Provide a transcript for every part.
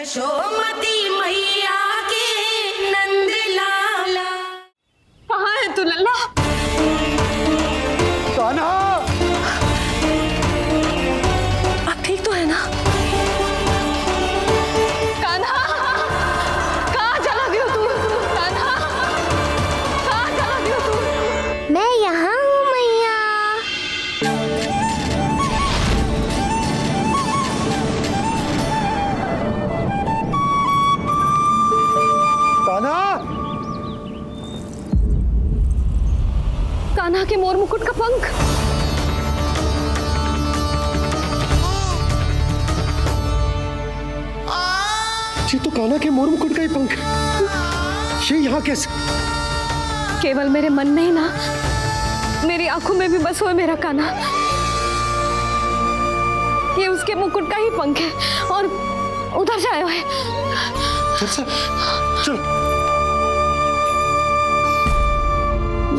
यशोमती मैया के नंद लाला। कहाँ है तू लल्ला? कान्हा, आप ठीक तो है ना? कान्हा, कहाँ चला गया तू? कान्हा, कहाँ चला गया तू? मैं यहाँ हूँ मैया। कान्हा, कान्हा के मोर मुकुट का पंख। ये तो कान्हा के मोर मुकुट का ही पंख। ये यहाँ कैसे? केवल मेरे मन में ही ना, मेरी आंखों में भी बस हुआ मेरा कान्हा। ये उसके मुकुट का ही पंख है और उधर से आया है। चल चल।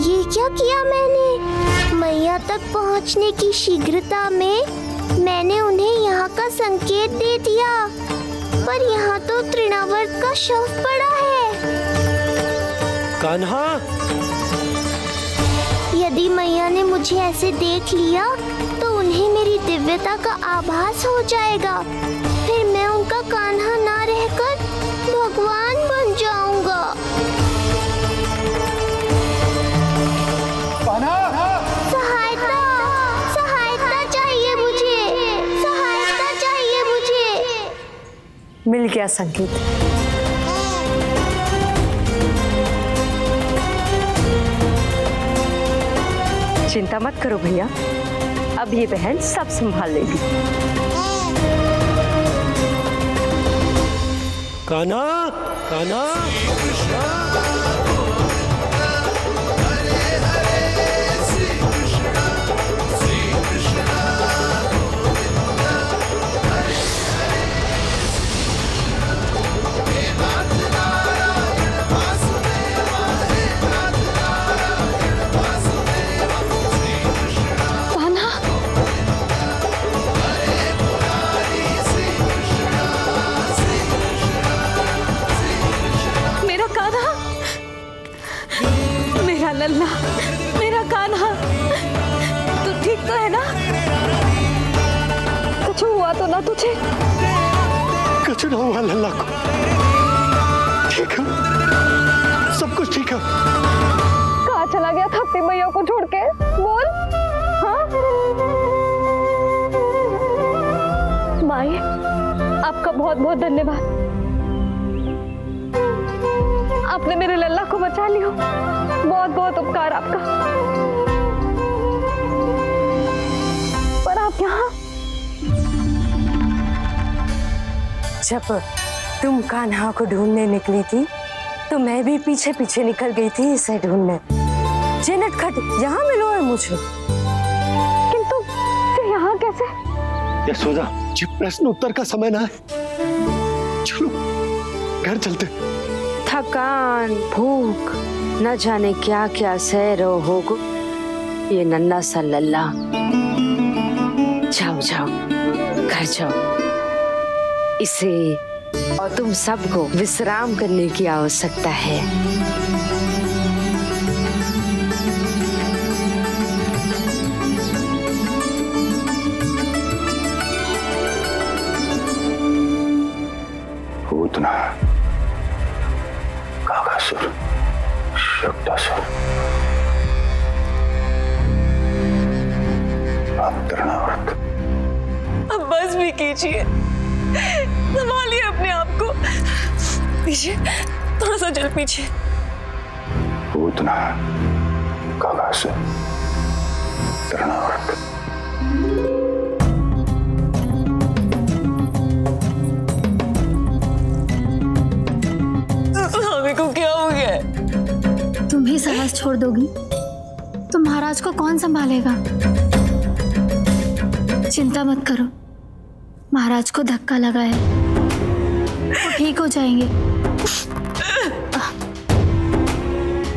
ये क्या किया मैंने? मैया तक पहुँचने की शीघ्रता में मैंने उन्हें यहाँ का संकेत दे दिया, पर यहाँ तो तृणावर्त का शव पड़ा है। कान्हा, यदि मैया ने मुझे ऐसे देख लिया तो उन्हें मेरी दिव्यता का आभास हो जाएगा। फिर मैं उनका कान्हा ना रहकर भगवान बन जाऊंगा। कान्हा, सहायता, सहायता चाहिए मुझे, सहायता चाहिए मुझे। मिल गया संकेत। चिंता मत करो भैया, अब ये बहन सब संभाल लेगी। कान्हा, कान्हा, लल्ला, मेरा कान्हा, तू ठीक तो है ना? कुछ हुआ तो ना तुझे? कुछ ना हुआ लल्ला को। ठीक है, सब कुछ ठीक है। कहाँ चला गया था अपनी मैया को छोड़ के? बोल। हाँ माई, आपका बहुत बहुत धन्यवाद। आपने मेरे लल्ला को बचा लिया, बहुत बहुत उपकार आपका। पर आप यहाँ? जब तुम कान्हा को ढूंढने निकली थी तो मैं भी पीछे पीछे निकल गई थी इसे ढूंढने। जे नटखट यहाँ मिलो है मुझे। किंतु फिर यहाँ कैसे? यशोदा, ये प्रश्न उत्तर का समय ना है। चलो घर चलते। थकान, भूख, न जाने क्या क्या सह रहो होगो ये नन्हा सा लल्ला। जाओ जाओ, घर जाओ। इसे और तुम सबको विश्राम करने की आवश्यकता है। पूतना, कागासुर, शक्तासुर, अब तृणावर्त। अब बस भी कीजिए, संभालिए अपने आप को। पीछे, थोड़ा सा चल पीछे। पूतना, कागासुर, तृणावर्त। को क्या हो गया? तुम ही साहस छोड़ दोगी तो महाराज को कौन संभालेगा? चिंता मत करो, महाराज को धक्का लगा है, वो ठीक हो जाएंगे।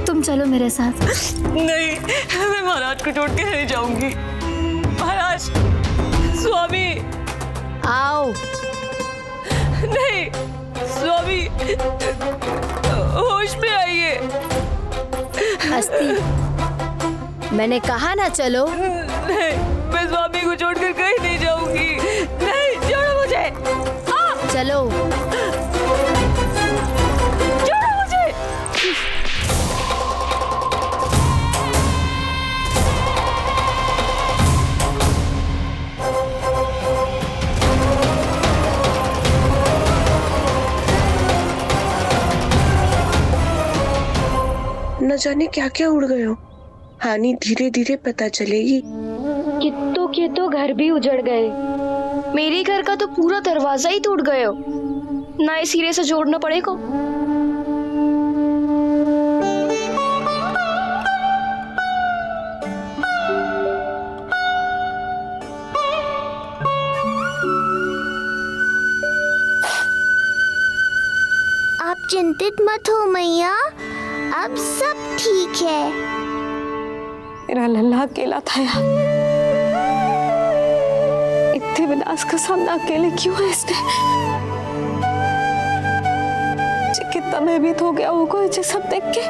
तुम चलो मेरे साथ। नहीं, मैं महाराज को छोड़ के नहीं जाऊंगी। महाराज, स्वामी, आओ। नहीं, होश में आइए। हस्ती, मैंने कहा ना चलो। नहीं, मैं स्वामी को छोड़कर कहीं नहीं जाऊंगी। नहीं, छोड़ो मुझे। चलो। छोड़ो मुझे। न जाने क्या क्या उड़ गए हो। हानि धीरे धीरे पता चलेगी। कित्तों के तो घर भी उजड़ गए। मेरे घर का तो पूरा दरवाजा ही टूट गए हो। नए सिरे से जोड़ना पड़ेगा। आप चिंतित मत हो मैया, अब सब ठीक है। मेरा लल्ला अकेला था यार। इतने विनाश का सामना अकेले क्यों है इसने? कितना भयभीत हो गया होगा इसे सब देख के।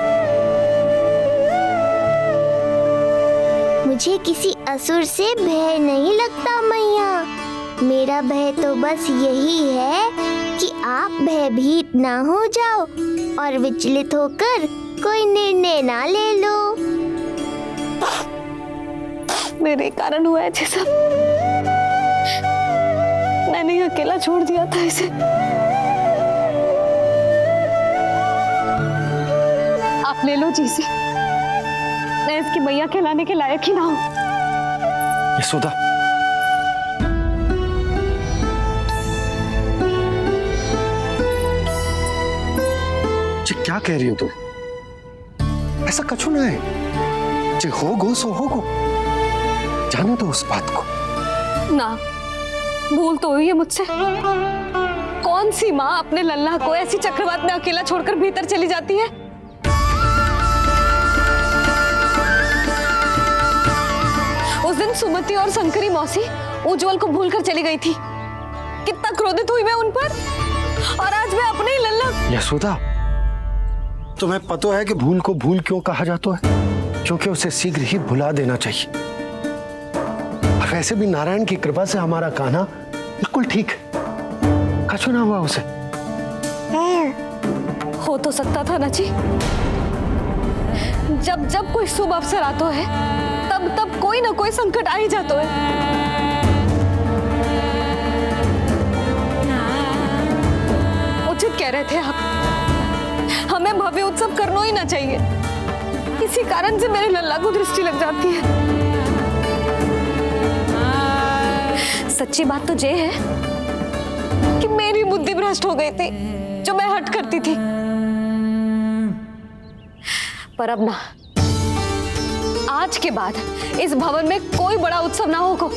मुझे किसी असुर से भय नहीं लगता मैया। मेरा भय तो बस यही है कि आप भयभीत ना हो जाओ और विचलित होकर कोई निर्णय ना ले लो। मेरे कारण हुआ है ये सब। मैंने ही अकेला छोड़ दिया था इसे। आप ले लो जी से। मैं इसकी मैया कहलाने के लायक ही ना हूं। यशोदा, ये क्या कह रही हो तुम? ऐसा कछु ना है। जे होगो सो होगो। जाने दो उस बात को। ना, भूल तो हुई है मुझसे। कौन सी माँ अपने लल्ला को ऐसी चक्रवात में अकेला छोड़कर भीतर चली जाती है? उस दिन सुमति और शंकरी मौसी उज्जवल को भूलकर चली गई थी। कितना क्रोधित हुई मैं उन पर। और आज मैं अपने ही लल्ला। यशोदा, तुम्हें पता है कि भूल को भूल क्यों कहा जाता है? क्योंकि उसे शीघ्र ही भुला देना चाहिए। और वैसे भी नारायण की कृपा से हमारा कान्हा बिल्कुल ठीक है। कछु ना हुआ उसे। हो तो सकता था ना जी। जब जब कोई शुभ अवसर आता है तब तब कोई ना कोई संकट आ ही जाता है। उचित कह रहे थे आप। हमें भव्य उत्सव करना ही ना चाहिए। इसी कारण से मेरे लल्ला को दृष्टि लग जाती है। सच्ची बात तो ये है कि मेरी बुद्धि भ्रष्ट हो गई थी जो मैं हट करती थी। पर अब ना, आज के बाद इस भवन में कोई बड़ा उत्सव ना होगा।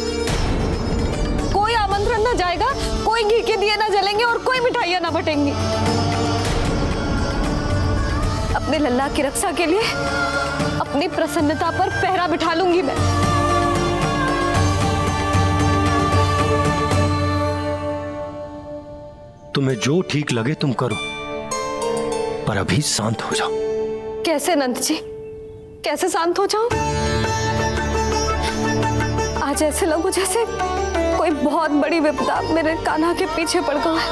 कोई आमंत्रण ना जाएगा, कोई घी के दिए ना जलेंगे और कोई मिठाइयां ना बटेंगी। अपने लल्ला की रक्षा के लिए अपनी प्रसन्नता पर पहरा बिठा लूंगी मैं। तुम्हें जो ठीक लगे तुम करो, पर अभी शांत हो जाओ। कैसे नंद जी, कैसे शांत हो जाऊं? आज ऐसे लगो जैसे कोई बहुत बड़ी विपदा मेरे कान्हा के पीछे पड़ गया है।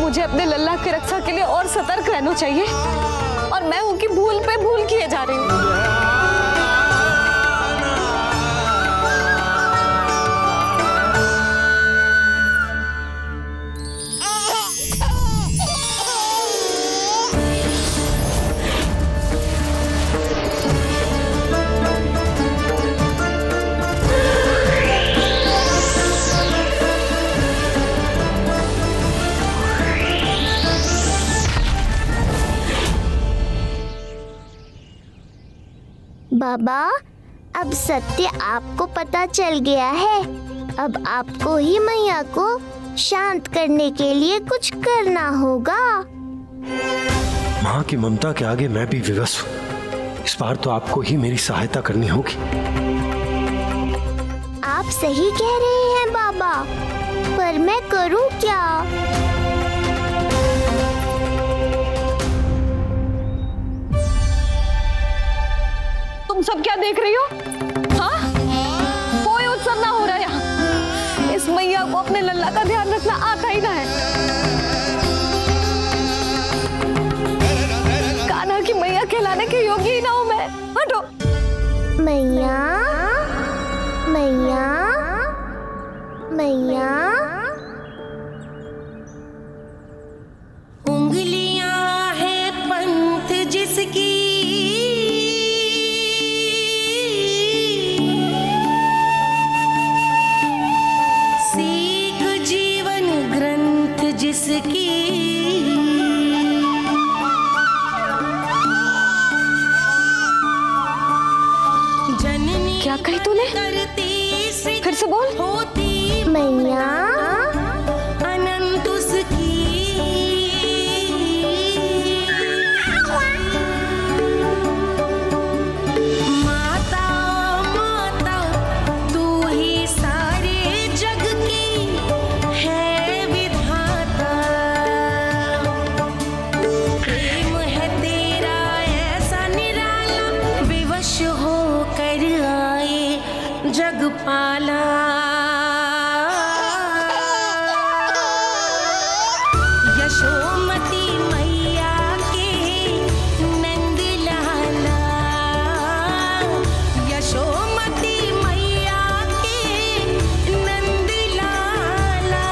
मुझे अपने लल्ला की रक्षा के लिए और सतर्क रहना चाहिए और मैं उनकी भूल पे भूल किए जा रही हूँ। बाबा, अब सत्य आपको पता चल गया है। अब आपको ही मैया को शांत करने के लिए कुछ करना होगा। माँ की ममता के आगे मैं भी विवश हूँ। इस बार तो आपको ही मेरी सहायता करनी होगी। आप सही कह रहे हैं बाबा, पर पर मैं करूं क्या? तुम सब क्या देख रही हो? हाँ, कोई उत्सव ना हो रहा यहाँ। इस मैया को अपने लल्ला का ध्यान रखना आता ही ना है। कान्हा की मैया कहलाने के योग्य ही ना हूं मैं। हटो। मैया, मैया, मैया। उंगलियां है पंथ जिसकी, सीख जीवन ग्रंथ जिसकी, जननी क्या कही तूने? करती फिर से बोल। होती मैया, अनंत उसकी, माता माता तू ही सारे जग की है विधाता। प्रेम है तेरा ऐसा निराला, विवश होकर आए जग पाला। यशोमती मैया के नंद लाला, यशोमती मैया के नंद लाला,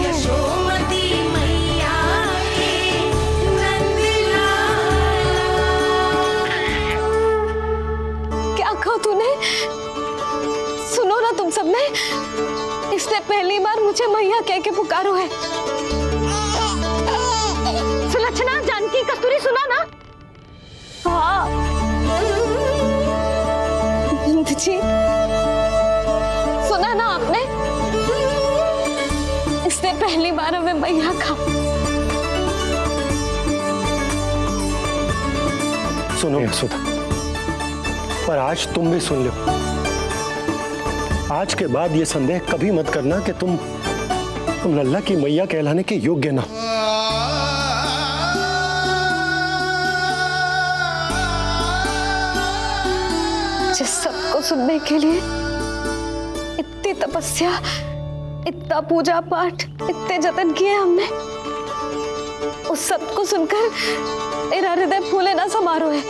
यशोमती मैया के नंद लाला। क्या कहा तूने? सुनो ना तुम सब ने, इसने पहली बार मुझे मैया कह के पुकारो है। सुलक्षणा, जानकी, कस्तूरी, सुना ना? हाँ जी, सुना ना आपने? इसने पहली बार हमें मैया कहा। सुनो यशोदा, पर आज तुम भी सुन लो। आज के बाद ये संदेह कभी मत करना कि तुम लल्ला की मैया कहलाने के योग्य ना। जिस सबको सुनने के लिए इतनी तपस्या, इतना पूजा पाठ, इतने जतन किए हमने, उस सब को सुनकर मेरा हृदय फूले ना समारोह है।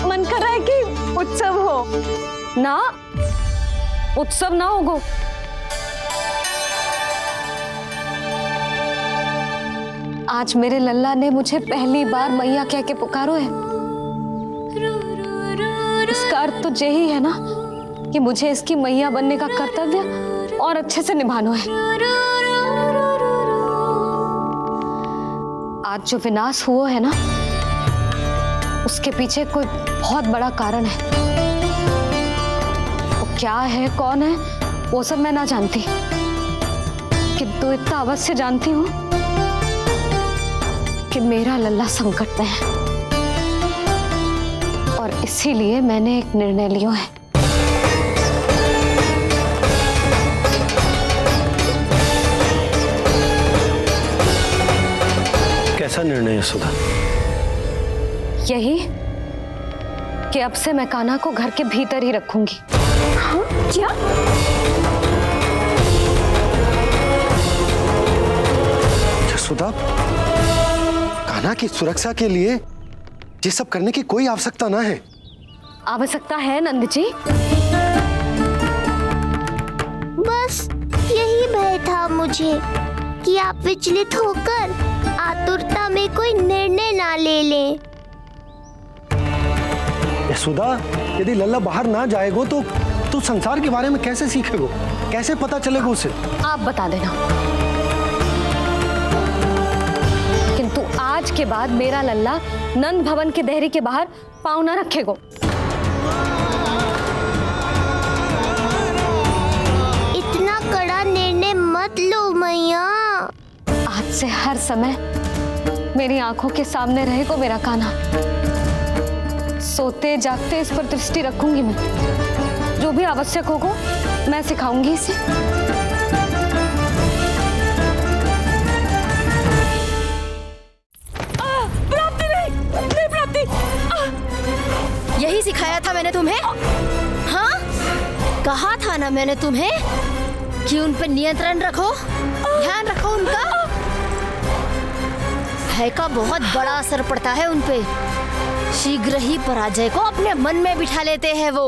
मन कर रहा है कि उत्सव हो ना, उत्सव ना होगो। आज मेरे लल्ला ने मुझे पहली बार मैया कह के पुकारो है। इसका अर्थ तो यही है ना कि मुझे इसकी मैया बनने का कर्तव्य और अच्छे से निभाना है। आज जो विनाश हुआ है ना, उसके पीछे कोई बहुत बड़ा कारण है। वो क्या है, कौन है, वो सब मैं ना जानती, किंतु इतना अवश्य जानती हूँ कि मेरा लल्ला संकट में है, और इसीलिए मैंने एक निर्णय लिया है। कैसा निर्णय यशोदा? यही कि अब से मैं कान्हा को घर के भीतर ही रखूंगी। हाँ? क्या? यशोदा, कान्हा की सुरक्षा के लिए ये सब करने की कोई आवश्यकता ना है। आवश्यकता है नंद जी। बस यही भय था मुझे कि आप विचलित होकर आतुरता में कोई निर्णय ना ले लें। यशोदा, यदि लल्ला बाहर ना जाएगो तो संसार के बारे में कैसे सीखेगो, कैसे पता चलेगा उसे? आप बता देना, किंतु आज के बाद मेरा लल्ला नंद भवन के देहरी के बाहर पाँव न रखेगो। इतना कड़ा निर्णय मत लो मैया। आज से हर समय मेरी आंखों के सामने रहेगो मेरा कान्हा। सोते जागते इस पर दृष्टि रखूंगी मैं। जो भी आवश्यक होगा मैं सिखाऊंगी इसे। प्राप्ति नहीं प्राप्ति। यही सिखाया था मैंने तुम्हें। हाँ, कहा था ना मैंने तुम्हें कि उन पर नियंत्रण रखो, ध्यान रखो उनका। भय का बहुत बड़ा असर पड़ता है उन पे। शीघ्र ही पराजय को अपने मन में बिठा लेते हैं वो।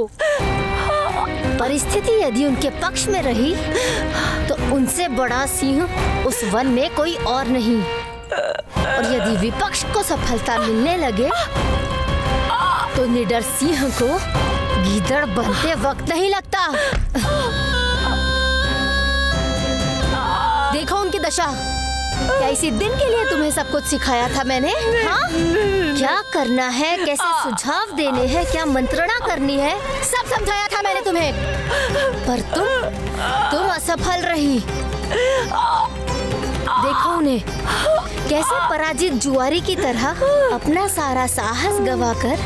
परिस्थिति यदि उनके पक्ष में रही तो उनसे बड़ा सिंह उस वन में कोई और नहीं। और यदि विपक्ष को सफलता मिलने लगे तो निडर सिंह को गीदड़ बनते वक्त नहीं लगता। देखो उनकी दशा। क्या इसी दिन के लिए तुम्हें सब कुछ सिखाया था मैंने? हाँ? क्या करना है, कैसे सुझाव देने हैं, क्या मंत्रणा करनी है, सब समझाया था मैंने तुम्हें। पर तुम असफल रही। देखो उन्हें, कैसे पराजित जुआरी की तरह अपना सारा साहस गवाकर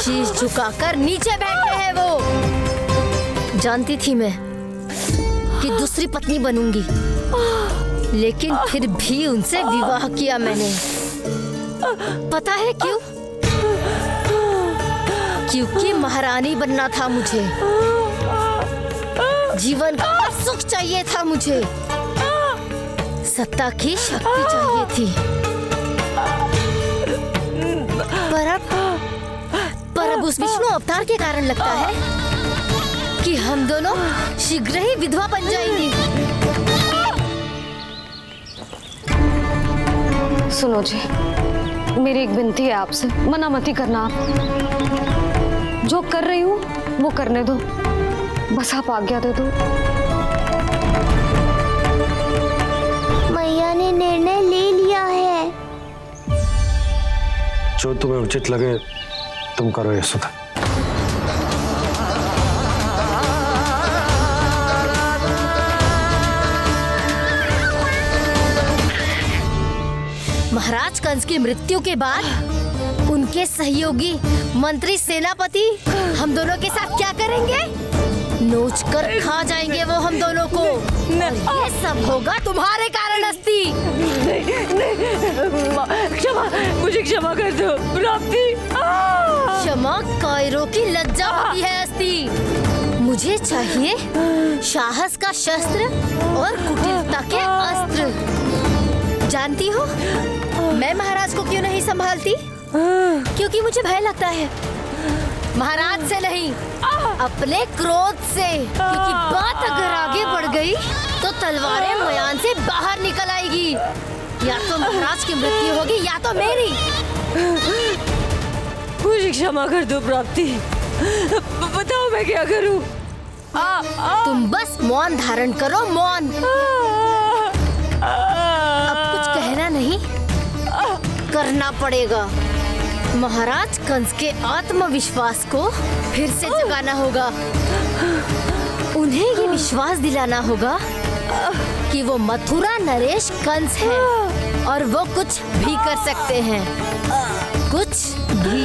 शीश झुकाकर नीचे बैठे हैं वो। जानती थी मैं कि दूसरी पत्नी बनूंगी, लेकिन फिर भी उनसे विवाह किया मैंने। पता है क्यों? क्योंकि महारानी बनना था मुझे। जीवन का सुख चाहिए था मुझे। सत्ता की शक्ति चाहिए थी। पर अब उस विष्णु अवतार के कारण लगता है कि हम दोनों शीघ्र ही विधवा बन जाएंगी। सुनो जी, मेरी एक विनती है आपसे, मना मत ही करना आप। जो कर रही हूँ वो करने दो, बस आप आज्ञा दे दो। मैया ने निर्णय ले लिया है। जो तुम्हें उचित लगे तुम करो यशोदा। महाराज कंस की मृत्यु के बाद उनके सहयोगी मंत्री सेनापति हम दोनों के साथ क्या करेंगे? नोच कर खा जाएंगे वो हम दोनों को। और ये सब होगा तुम्हारे कारण अस्ति। क्षमा, मुझे क्षमा कर दो प्राप्ति। क्षमा कायरों की लज्जा होती है अस्ति। मुझे चाहिए साहस का शस्त्र और कुटिलता के अस्त्र। जानती हो मैं महाराज को क्यों नहीं संभालती? क्योंकि मुझे भय लगता है। महाराज से नहीं, अपने क्रोध से। क्योंकि बात अगर आगे बढ़ गई तो तलवारें मयान से बाहर निकल आएगी। या तो महाराज की मृत्यु होगी या तो मेरी। मुझे क्षमा कर दो प्राप्ति। बताओ मैं क्या करूं? तुम बस मौन धारण करो, मौन। अब कुछ कहना नहीं, करना पड़ेगा। महाराज कंस के आत्मविश्वास को फिर से जगाना होगा। उन्हें ये विश्वास दिलाना होगा कि वो मथुरा नरेश कंस है और वो कुछ भी कर सकते हैं, कुछ भी।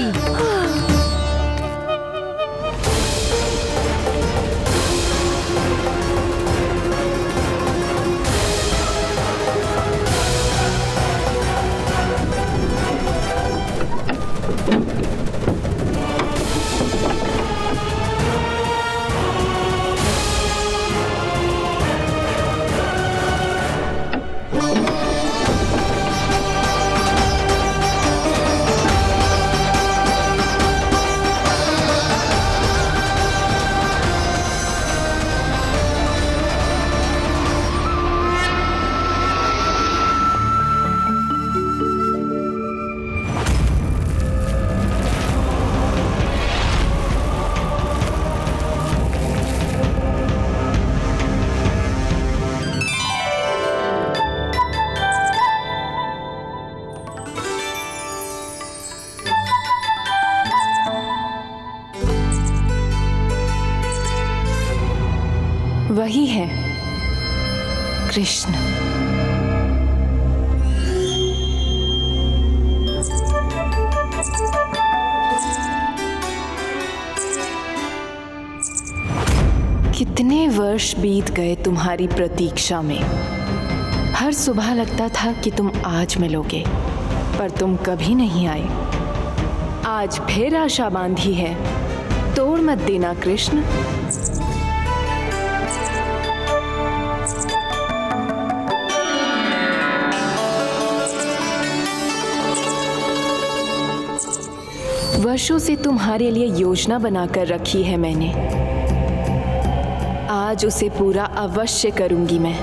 वही है कृष्ण। कितने वर्ष बीत गए तुम्हारी प्रतीक्षा में। हर सुबह लगता था कि तुम आज मिलोगे, पर तुम कभी नहीं आए। आज फिर आशा बांधी है, तोड़ मत देना कृष्ण। वर्षों से तुम्हारे लिए योजना बनाकर रखी है मैंने। आज उसे पूरा अवश्य करूंगी मैं।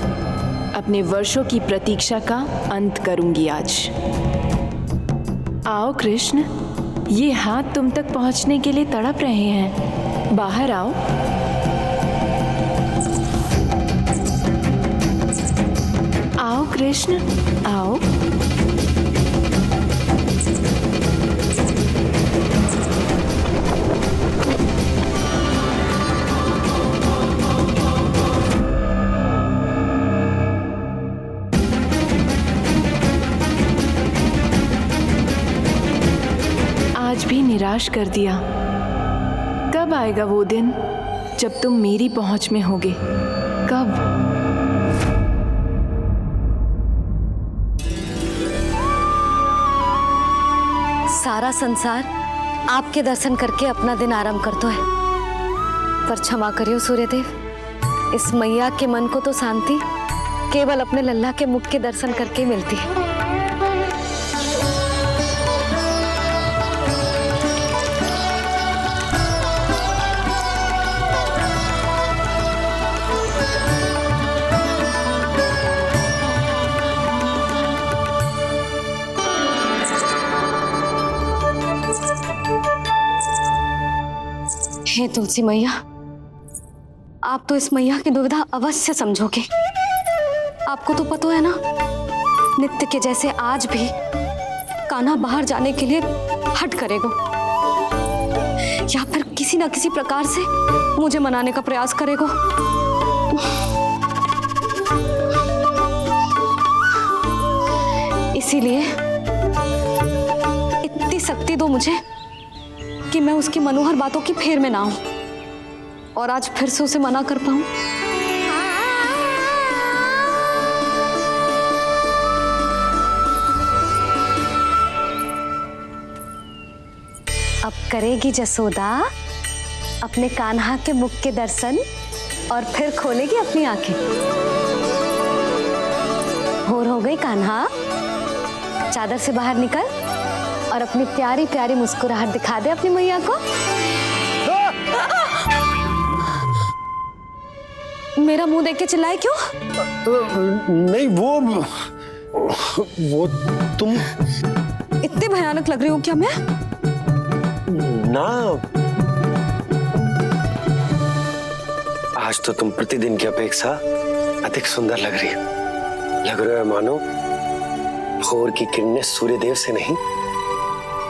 अपने वर्षों की प्रतीक्षा का अंत करूंगी आज। आओ कृष्ण, ये हाथ तुम तक पहुंचने के लिए तड़प रहे हैं। बाहर आओ। आओ कृष्ण, आओ। आज भी निराश कर दिया। कब आएगा वो दिन जब तुम मेरी पहुंच में होगे? कब? सारा संसार आपके दर्शन करके अपना दिन आरंभ करता है, पर क्षमा करियो सूर्यदेव, इस मैया के मन को तो शांति केवल अपने लल्ला के मुख के दर्शन करके मिलती है। हे तुलसी मैया, आप तो इस मैया की दुविधा अवश्य समझोगे। आपको तो पता है ना, नित्य के जैसे आज भी कान्हा बाहर जाने के लिए हट करेगा, या फिर किसी ना किसी प्रकार से मुझे मनाने का प्रयास करेगा। इसीलिए इतनी शक्ति दो मुझे कि मैं उसकी मनोहर बातों की फेर में ना आऊं और आज फिर से उसे मना कर पाऊं। अब करेगी जसोदा अपने कान्हा के मुख के दर्शन और फिर खोलेगी अपनी आंखें। भोर हो गई कान्हा, चादर से बाहर निकल और अपनी प्यारी प्यारी मुस्कुराहट दिखा दे अपनी मैया को। मेरा मुंह देख के चिल्लाए क्यों? नहीं, वो तुम इतने भयानक लग रही हो क्या मैं? ना, आज तो तुम प्रतिदिन की अपेक्षा अधिक सुंदर लग रही हो। लग रहा है मानो भोर की किरणें सूर्यदेव से नहीं,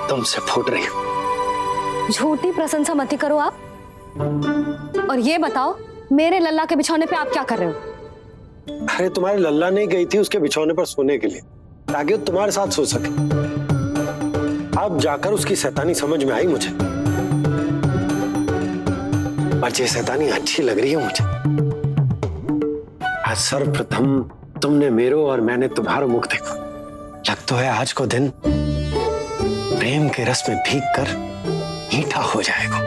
तुमसे फूट रही हो। झूठी प्रशंसा मत करो आप। और ये बताओ, मेरे लल्ला के बिछौने पे आप क्या कर रहे हो? अरे तुम्हारे लल्ला नहीं गई थी उसके बिछौने पर सोने के लिए, ताकि वो तुम्हारे साथ सो सके। अब जाकर उसकी शैतानी समझ में आई मुझे, पर ये शैतानी अच्छी लग रही है मुझे। आज सर्वप्रथम तुमने मेरो और मैंने तुम्हारा मुख देखो। लग तो है आज को दिन प्रेम के रस में भीग कर मीठा हो जाएगा।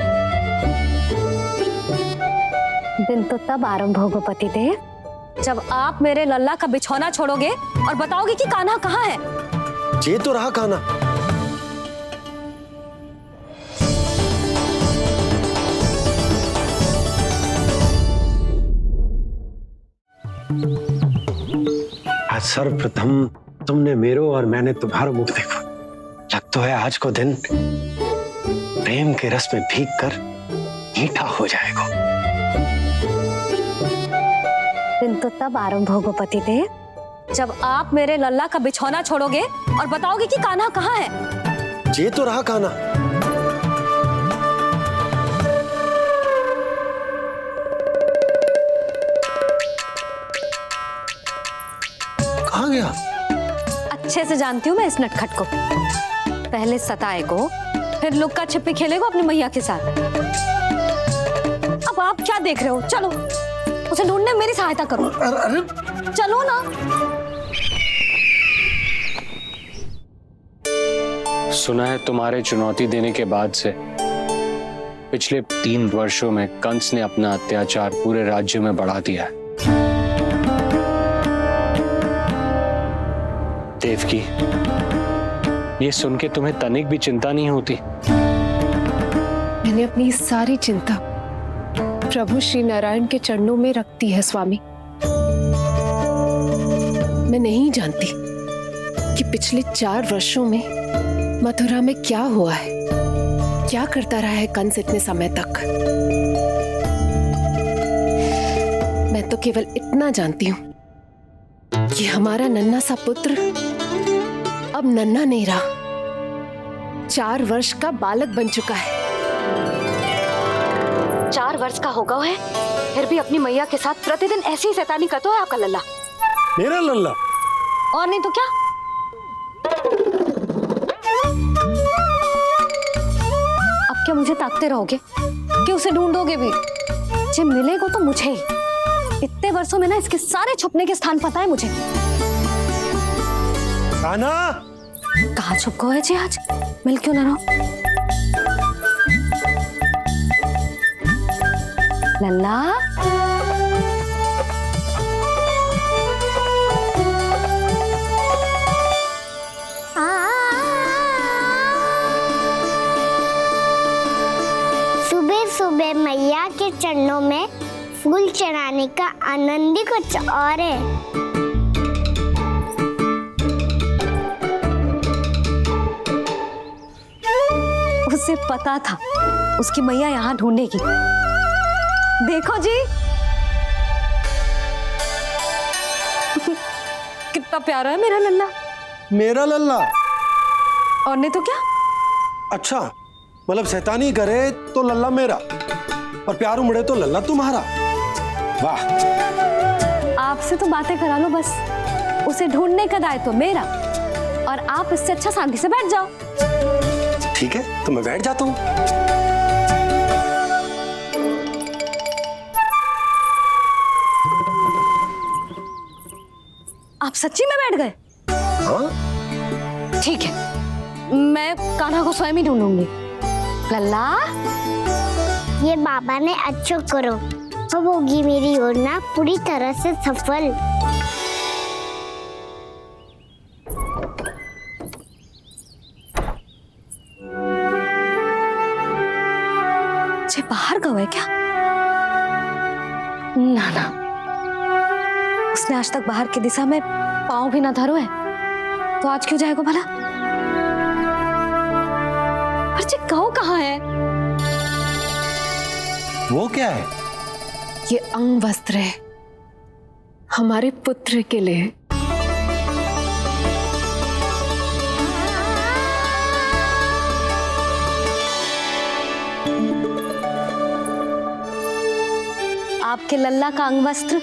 दिन तो तब आरंभ होगा पतिदेव, जब आप मेरे लल्ला का बिछौना छोड़ोगे और बताओगे कि कान्हा कहाँ है। ये तो रहा कान्हा। आज सर्वप्रथम तुमने मेरो और मैंने तुम्हारा मुख देखो। लग तो है आज को दिन प्रेम के रस में भीग कर मीठा हो जाएगा। दिन तो तब आरंभ होगा पतिदेव, जब आप मेरे लल्ला का बिछौना छोड़ोगे और बताओगे कि कान्हा कहाँ है। ये तो रहा कान्हा। कहाँ गया? अच्छे से जानती हूँ मैं इस नटखट को। पहले सताएगो, फिर लुक्का छिपी खेलेगो अपनी मैया के साथ। अब आप क्या देख रहे हो? चलो उसे ढूंढने में मेरी सहायता करो। अरे चलो ना। सुना है तुम्हारे चुनौती देने के बाद से पिछले 3 वर्षों में कंस ने अपना अत्याचार पूरे राज्य में बढ़ा दिया है। देवकी, ये सुन के तुम्हें तनिक भी चिंता नहीं होती? मैंने अपनी सारी चिंता प्रभु श्री नारायण के चरणों में रख दी है स्वामी। मैं नहीं जानती कि पिछले 4 वर्षों में मथुरा में क्या हुआ है, क्या करता रहा है कंस इतने समय तक। मैं तो केवल इतना जानती हूं कि हमारा नन्हा सा पुत्र अब नन्हा नहीं रहा, 4 वर्ष का बालक बन चुका है। 4 वर्ष का होगा है, फिर भी अपनी मैया के साथ प्रतिदिन ऐसी ही शैतानी करता है आपका लल्ला। मेरा लल्ला? और नहीं तो क्या। अब क्या मुझे ताकते रहोगे कि उसे ढूंढोगे भी? जब मिलेगा तो मुझे ही। इतने वर्षों में ना इसके सारे छुपने के स्थान पता है मुझे। कान्हा, कहाँ छुप गए जी आज? मिल क्यों ना रहो? लल्ला, सुबह सुबह मैया के चरणों में फूल चढ़ाने का आनंद ही कुछ और है। उसे पता था उसकी मैया यहाँ ढूंढेगी। देखो जी कितना प्यारा है मेरा लल्ला। मेरा लल्ला? और नहीं तो क्या। अच्छा, मतलब शैतानी करे तो लल्ला मेरा और प्यार उमड़े तो लल्ला तुम्हारा। वाह। आपसे तो बातें करा लो बस, उसे ढूंढने का दायित्व तो मेरा, और आप इससे अच्छा शांति से बैठ जाओ। ठीक है, तो मैं बैठ जाता हूँ। आप सच्ची में बैठ गए? हाँ? ठीक है, मैं कान्हा को स्वयं ही ढूंढूंगी। लल्ला, ये बाबा ने अच्छा करो, अब होगी मेरी योजना पूरी तरह से सफल। जे बाहर गए क्या? ना ना, उसने आज तक बाहर की दिशा में पांव भी ना धरो है, तो आज क्यों जाएगा भला? पर जे कहो कहाँ है? वो क्या है? ये अंग वस्त्र है हमारे पुत्र के लिए। आपके लल्ला का अंग वस्त्र।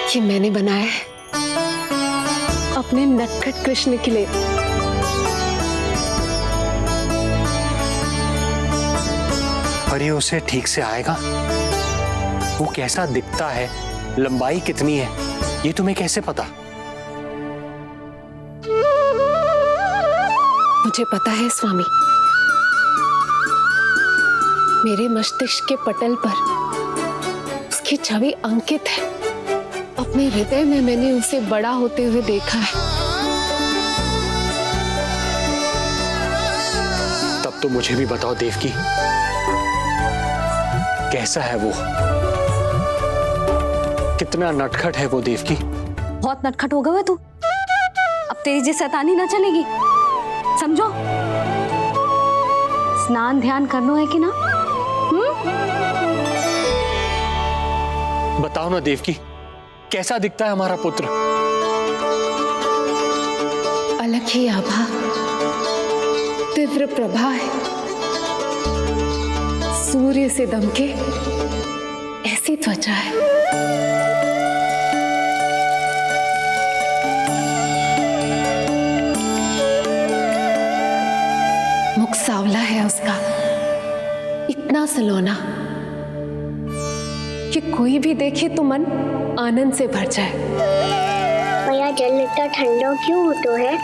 ये मैंने बनाया है अपने नटखट कृष्ण के लिए। पर ये उसे ठीक से आएगा? वो कैसा दिखता है, लंबाई कितनी है, ये तुम्हें कैसे पता? मुझे पता है स्वामी, मेरे मस्तिष्क के पटल पर उसकी छवि अंकित है। अपने हृदय में मैंने उसे बड़ा होते हुए देखा है। तब तो मुझे भी बताओ देवकी, कैसा है वो? कितना नटखट है वो देवकी? बहुत नटखट हो गए हो तू। अब तेरी जी शैतानी ना चलेगी, समझो। स्नान ध्यान करना है कि ना? बताओ ना देवकी, कैसा दिखता है हमारा पुत्र? अलग ही आभा, तीव्र प्रभा है, सूर्य से दमके ऐसी त्वचा है। मुख सांवला है उसका, इतना सलोना कि कोई भी देखे तो मन आनंद से भर जाए। भैया जल इतना ठंडा क्यों होता है?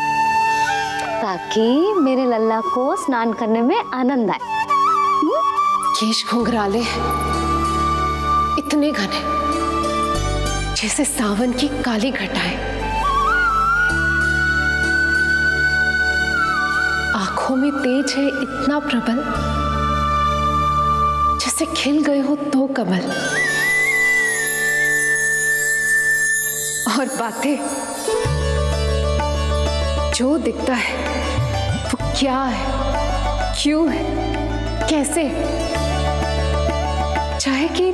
ताकि मेरे लल्ला को स्नान करने में आनंद आए। केश घुंघराले इतने घने जैसे सावन की काली घटाएं, आंखों में तेज है इतना प्रबल जैसे खिल गए हो दो कमल। और बातें, जो दिखता है वो क्या है, क्यों है, कैसे, चाहे कि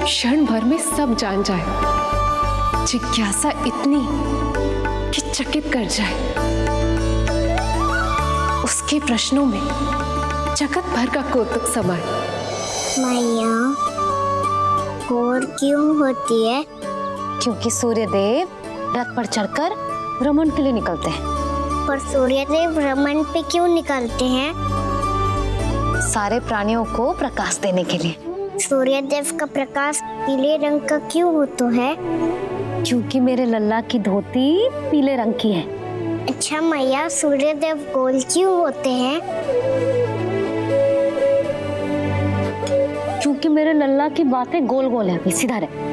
क्षण भर में सब जान जाए। जिज्ञासा इतनी कि चकित कर जाए। उसके प्रश्नों में जगत भर का कौतुक समाए। मैया और क्यों होती है? क्योंकि सूर्यदेव रथ पर चढ़कर भ्रमण के लिए निकलते हैं। पर सूर्यदेव भ्रमण पे क्यों निकलते हैं? सारे प्राणियों को प्रकाश देने के लिए। सूर्यदेव का प्रकाश पीले रंग का क्यों होता है? क्योंकि मेरे लल्ला की धोती पीले रंग की है। अच्छा मैया, सूर्यदेव गोल क्यों होते हैं? क्योंकि मेरे लल्ला की बातें गोल गोल है, अभी सीधा रहे।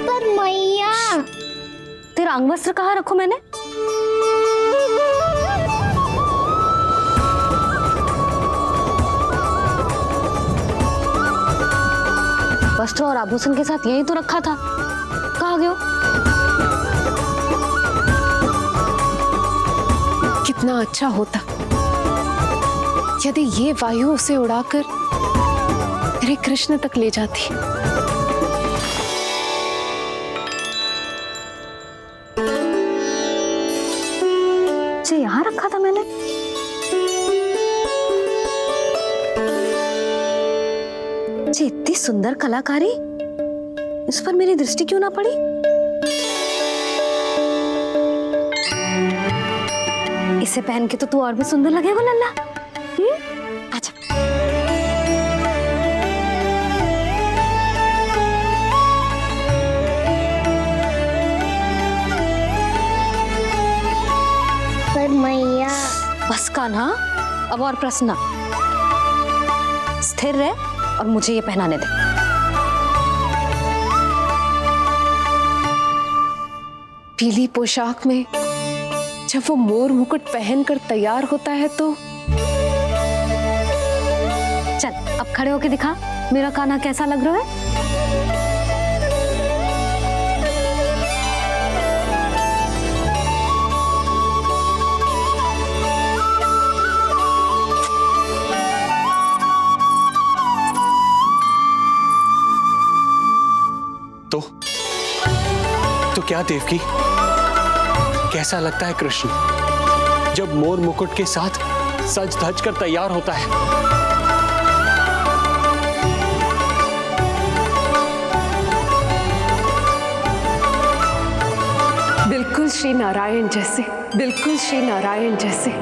पर मैया, तेरा अंगवस्त्र कहाँ रखूं मैंने? वस्त्र और आभूषण के साथ यही तो रखा था, कहाँ गया? कितना अच्छा होता यदि ये वायु उसे उड़ाकर तेरे कृष्ण तक ले जाती। जी यहाँ रखा था मैंने। जी इतनी सुंदर कलाकारी, इस पर मेरी दृष्टि क्यों ना पड़ी? इसे पहन के तो तू और भी सुंदर लगेगा लल्ला। अच्छा। पर मैया। बस कान्हा, अब और प्रश्न। स्थिर रह और मुझे ये पहनाने दे। पीली पोशाक में जब वो मोर मुकुट पहनकर तैयार होता है तो चल अब खड़े होके दिखा मेरा कान्हा कैसा लग रहा है। तो क्या देवकी, कैसा लगता है कृष्ण जब मोर मुकुट के साथ सज धज कर तैयार होता है? बिल्कुल श्री नारायण जैसे, बिल्कुल श्री नारायण जैसे।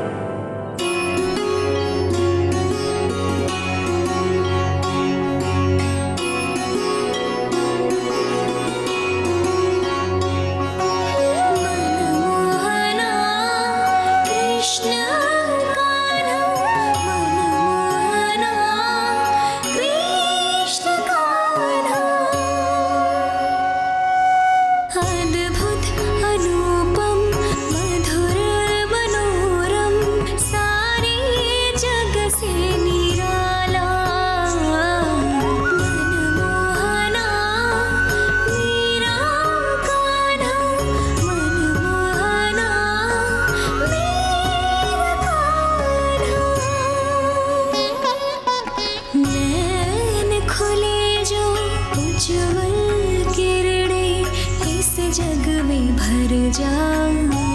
भर जाए।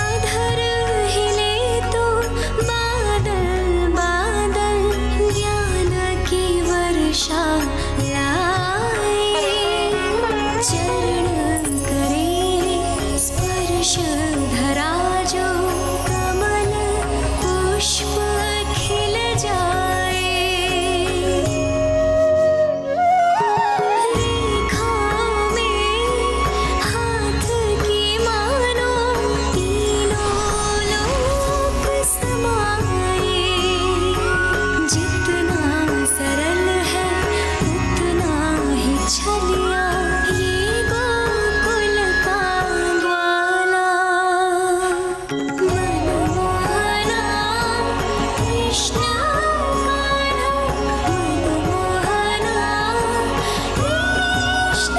अधर हिले तो बादल बादल ज्ञान की वर्षा लाए। चरण करे स्पर्श धरा जो कमल पुष्प खिल जाए। रेखाओं में हाथ की मानो तीनों लोक समाए। जितना सरल है उतना ही छलिया ये गोकुल का ग्वाला। मनमोहना कृष्ण कान्हा, मनमोहना कृष्ण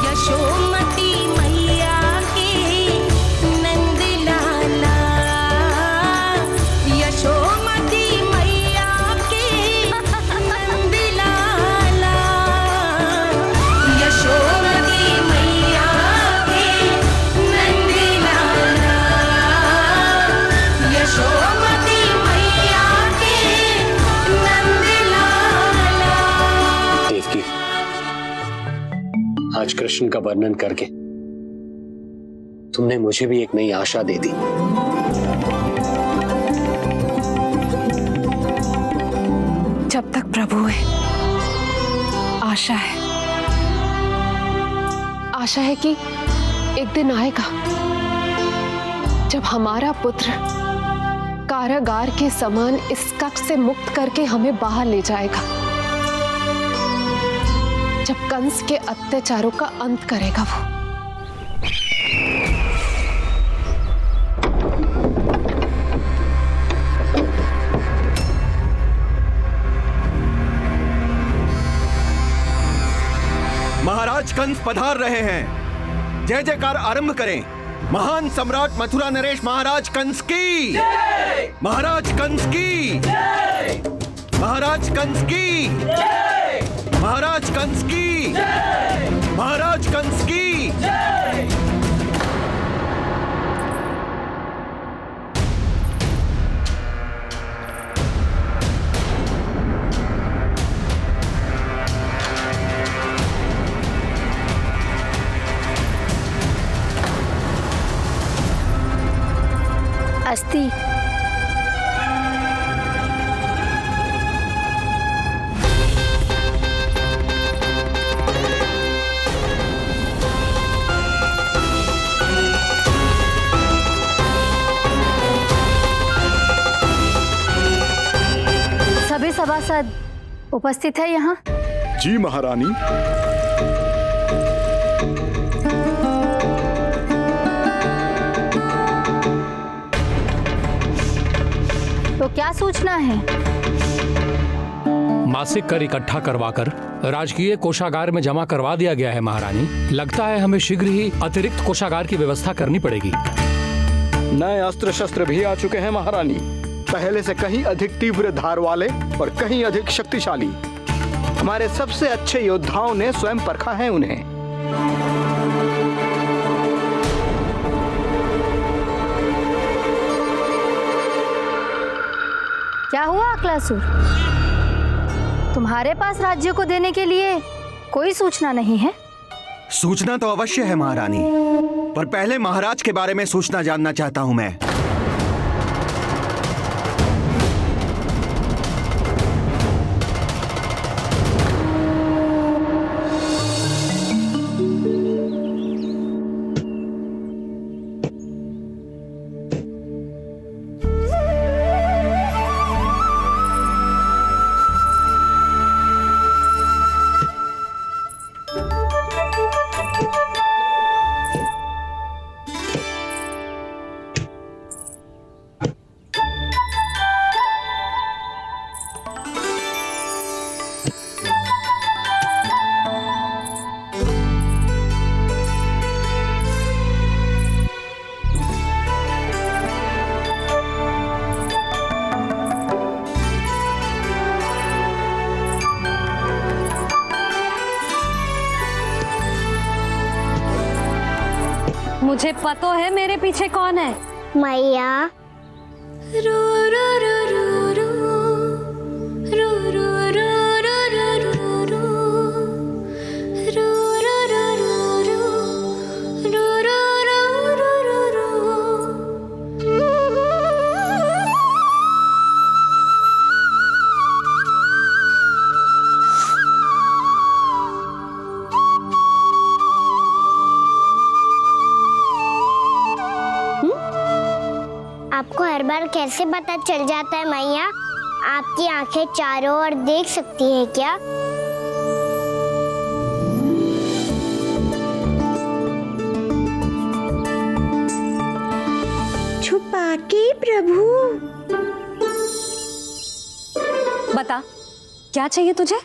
यशोमती मैया के नंद लाला। यशोमती मैया के नंद लाला। यशोमती मैया के नंद लाला। यशोमती मैया के नंद लाला। देवकी, आज कृष्ण का वर्णन करके तुमने मुझे भी एक नई आशा दे दी। जब तक प्रभु है आशा है। आशा है कि एक दिन आएगा जब हमारा पुत्र कारागार के समान इस कक्ष से मुक्त करके हमें बाहर ले जाएगा, जब कंस के अत्याचारों का अंत करेगा वो। महाराज कंस पधार रहे हैं। जय जयकार आरंभ करें। महान सम्राट मथुरा नरेश महाराज कंस की। महाराज कंस की। महाराज कंस की। महाराज कंस की। महाराज कंस की। अस्ति। सभी सभासद उपस्थित है यहाँ? जी महारानी। तो क्या सूचना है? मासिक कर इकट्ठा करवाकर राजकीय कोषागार में जमा करवा दिया गया है महारानी। लगता है हमें शीघ्र ही अतिरिक्त कोषागार की व्यवस्था करनी पड़ेगी। नए अस्त्र शस्त्र भी आ चुके हैं महारानी, पहले से कहीं अधिक तीव्र धार वाले और कहीं अधिक शक्तिशाली। हमारे सबसे अच्छे योद्धाओं ने स्वयं परखा है उन्हें। क्या हुआ अक्लासुर? तुम्हारे पास राज्य को देने के लिए कोई सूचना नहीं है? सूचना तो अवश्य है महारानी, पर पहले महाराज के बारे में सूचना जानना चाहता हूं मैं। मुझे पता है मेरे पीछे कौन है। मैया। रो रो रो रो रो रो रो रो रो रो रो रो रो आपको हर बार कैसे पता चल जाता है मैया? आपकी आंखें चारों ओर देख सकती है क्या? छुपा के प्रभु। बता, क्या चाहिए तुझे?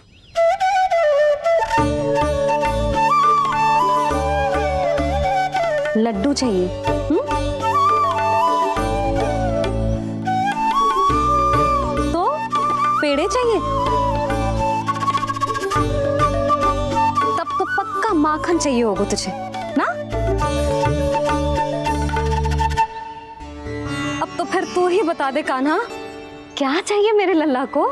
लड्डू चाहिए? तो पेड़े चाहिए? तब तो पक्का माखन चाहिए होगा तुझे ना? अब तो फिर तू ही बता दे कान्हा, क्या चाहिए मेरे लल्ला को?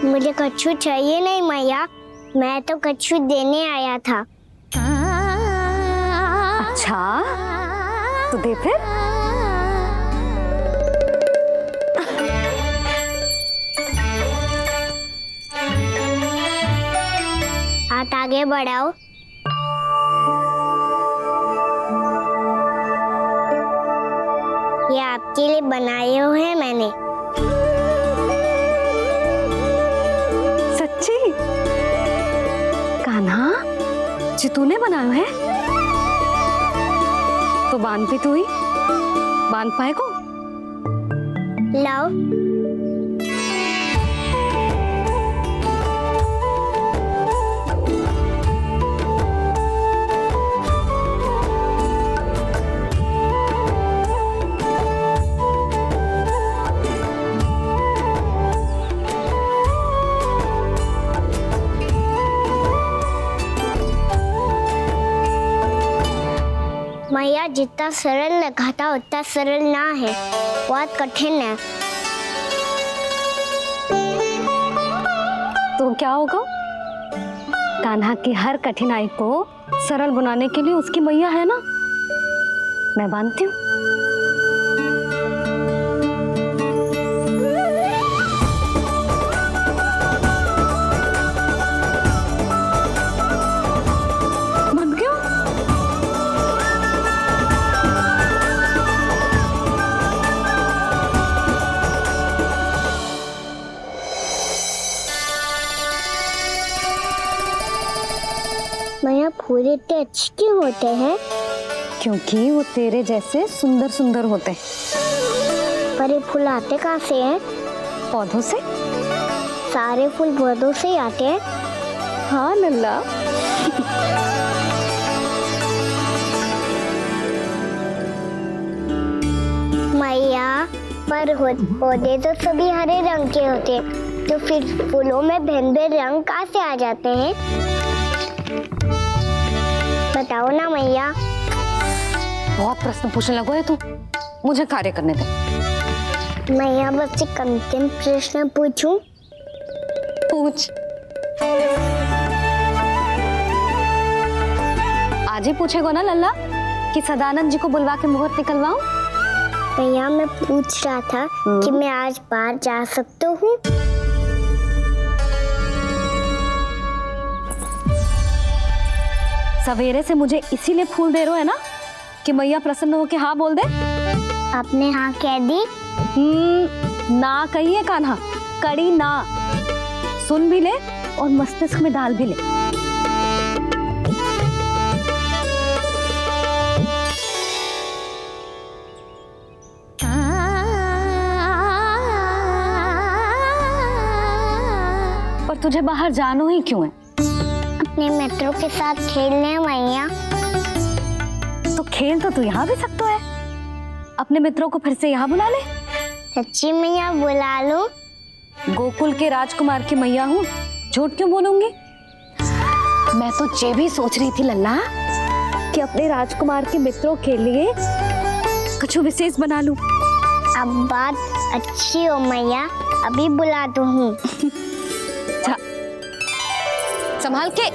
मुझे कच्छू चाहिए नहीं मैया, मैं तो कच्छू देने आया था। अच्छा, तो दे फिर। हाथ आगे बढ़ाओ। ये आपके लिए बनाए हुए हैं मैंने। सच्ची? कान्हा, जी तूने बनाया है? तो बांध भी तू ही, बांध पाए को? लाओ। मैया, जितना सरल लगा था उतना सरल ना है, बहुत कठिन है। तो क्या होगा? कान्हा की हर कठिनाई को सरल बनाने के लिए उसकी मैया है ना, मैं बांधती हूँ। मैया फूल इतने अच्छे क्यों होते हैं? क्योंकि वो तेरे जैसे सुंदर सुंदर होते हैं। पर ये फूल आते कहाँ से हैं? पौधों से। सारे फूल पौधों से ही आते हैं? हाँ लल्ला। मैया पर पौधे तो सभी हरे रंग के होते हैं, तो फिर फूलों में भिन्न भिन्न रंग कहाँ से आ जाते हैं? बताओ ना मैया। बहुत प्रश्न पूछने लगो है तू, मुझे कार्य करने दे। मैया बस एक अंतिम प्रश्न पूछूं? पूछ। आज ही पूछेगो ना लल्ला कि सदानंद जी को बुलवा के मुहूर्त निकलवाऊं? भैया मैं पूछ रहा था कि मैं आज बाहर जा सकता हूँ? सवेरे से मुझे इसीलिए फूल दे रहे हो है ना कि मैया प्रसन्न हो के हाँ बोल दे। आपने हाँ कह दी? ना कहिए कान्हा, कड़ी ना। सुन भी ले और मस्तिष्क में डाल भी ले। पर तुझे बाहर जानो ही क्यों है? अपने मित्रों के साथ खेलने मैया। तो खेल तो तू यहाँ भी सकता है। अपने मित्रों को फिर से यहाँ बुला ले। सच्ची मैया बुला लो। गोकुल के राजकुमार की मैया हूँ, झूठ क्यों बोलूंगी? मैं तो ये भी सोच रही थी लल्ला कि अपने राजकुमार के मित्रों के लिए कुछ विशेष बना लूं। अब बात अच्छी हो मैया, अभी बुला दूँ। संभाल के।